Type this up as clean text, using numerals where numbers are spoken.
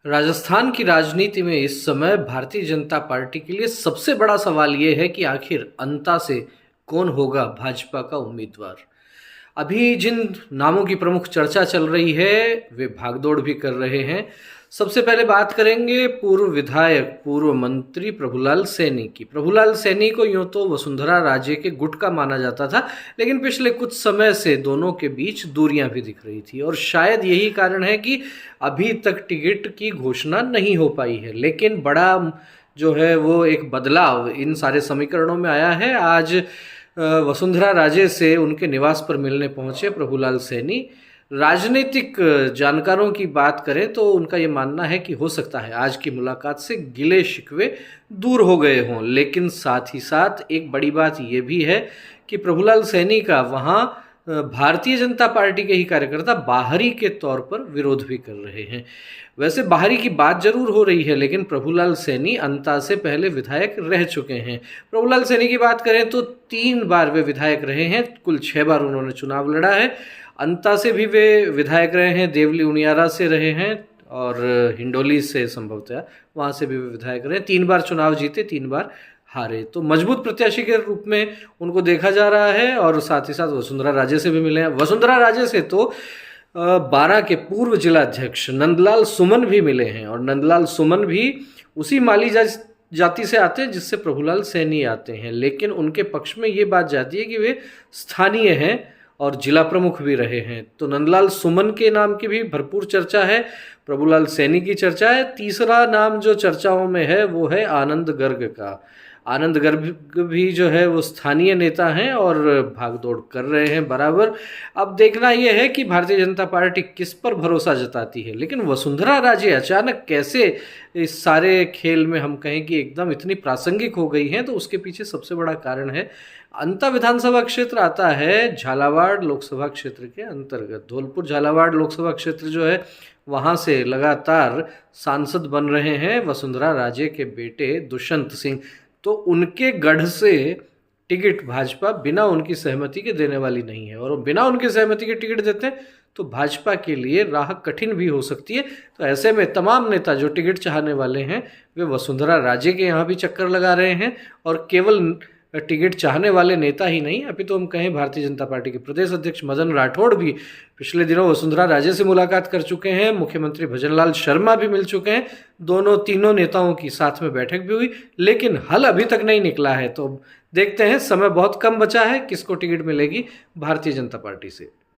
राजस्थान की राजनीति में इस समय भारतीय जनता पार्टी के लिए सबसे बड़ा सवाल ये है कि आखिर अंता से कौन होगा भाजपा का उम्मीदवार। अभी जिन नामों की प्रमुख चर्चा चल रही है वे भागदौड़ भी कर रहे हैं। सबसे पहले बात करेंगे पूर्व विधायक पूर्व मंत्री प्रभुलाल सैनी की। प्रभुलाल सैनी को यूं तो वसुंधरा राजे के गुट का माना जाता था, लेकिन पिछले कुछ समय से दोनों के बीच दूरियां भी दिख रही थी और शायद यही कारण है कि अभी तक टिकट की घोषणा नहीं हो पाई है। लेकिन बड़ा जो है वो एक बदलाव इन सारे समीकरणों में आया है। आज वसुंधरा राजे से उनके निवास पर मिलने पहुंचे प्रभुलाल सैनी। राजनीतिक जानकारों की बात करें तो उनका ये मानना है कि हो सकता है आज की मुलाकात से गिले शिकवे दूर हो गए हों, लेकिन साथ ही साथ एक बड़ी बात ये भी है कि प्रभुलाल सैनी का वहाँ भारतीय जनता पार्टी के ही कार्यकर्ता बाहरी के तौर पर विरोध भी कर रहे हैं। वैसे बाहरी की बात जरूर हो रही है, लेकिन प्रभुलाल सैनी अंता से पहले विधायक रह चुके हैं। प्रभुलाल सैनी की बात करें तो 3 बार वे विधायक रहे हैं, कुल 6 बार उन्होंने चुनाव लड़ा है। अंता से भी वे विधायक रहे हैं, देवली उनियारा से रहे हैं और हिंडोली से संभवतः वहाँ से भी वे विधायक रहे। 3 बार चुनाव जीते, 3 बार हारे, तो मजबूत प्रत्याशी के रूप में उनको देखा जा रहा है। और साथ ही साथ वसुंधरा राजे से भी मिले हैं। वसुंधरा राजे से तो 12 के पूर्व जिलाध्यक्ष नंदलाल सुमन भी मिले हैं और नंदलाल सुमन भी उसी माली जाति से आते हैं जिससे प्रभुलाल सैनी आते हैं, लेकिन उनके पक्ष में ये बात जाती है कि वे स्थानीय हैं और जिला प्रमुख भी रहे हैं। तो नंदलाल सुमन के नाम की भी भरपूर चर्चा है, प्रभुलाल सैनी की चर्चा है। तीसरा नाम जो चर्चाओं में है वो है आनंद गर्ग का। आनंद गर्ग भी जो है वो स्थानीय नेता हैं और भागदौड़ कर रहे हैं बराबर। अब देखना यह है कि भारतीय जनता पार्टी किस पर भरोसा जताती है। लेकिन वसुंधरा राजे अचानक कैसे इस सारे खेल में हम कहें कि एकदम इतनी प्रासंगिक हो गई हैं, तो उसके पीछे सबसे बड़ा कारण है अंता विधानसभा क्षेत्र आता है झालावाड़ लोकसभा क्षेत्र के अंतर्गत। धौलपुर झालावाड़ लोकसभा क्षेत्र जो है वहाँ से लगातार सांसद बन रहे हैं वसुंधरा राजे के बेटे दुष्यंत सिंह। तो उनके गढ़ से टिकट भाजपा बिना उनकी सहमति के देने वाली नहीं है, और बिना उनकी सहमति के टिकट देते हैं तो भाजपा के लिए राह कठिन भी हो सकती है। तो ऐसे में तमाम नेता जो टिकट चाहने वाले हैं वे वसुंधरा राजे के यहाँ भी चक्कर लगा रहे हैं। और केवल टिकट चाहने वाले नेता ही नहीं, अभी तो हम कहें भारतीय जनता पार्टी के प्रदेश अध्यक्ष मदन राठौड़ भी पिछले दिनों वसुंधरा राजे से मुलाकात कर चुके हैं। मुख्यमंत्री भजनलाल शर्मा भी मिल चुके हैं। तीनों नेताओं की साथ में बैठक भी हुई, लेकिन हल अभी तक नहीं निकला है। तो देखते हैं, समय बहुत कम बचा है, किसको टिकट मिलेगी भारतीय जनता पार्टी से।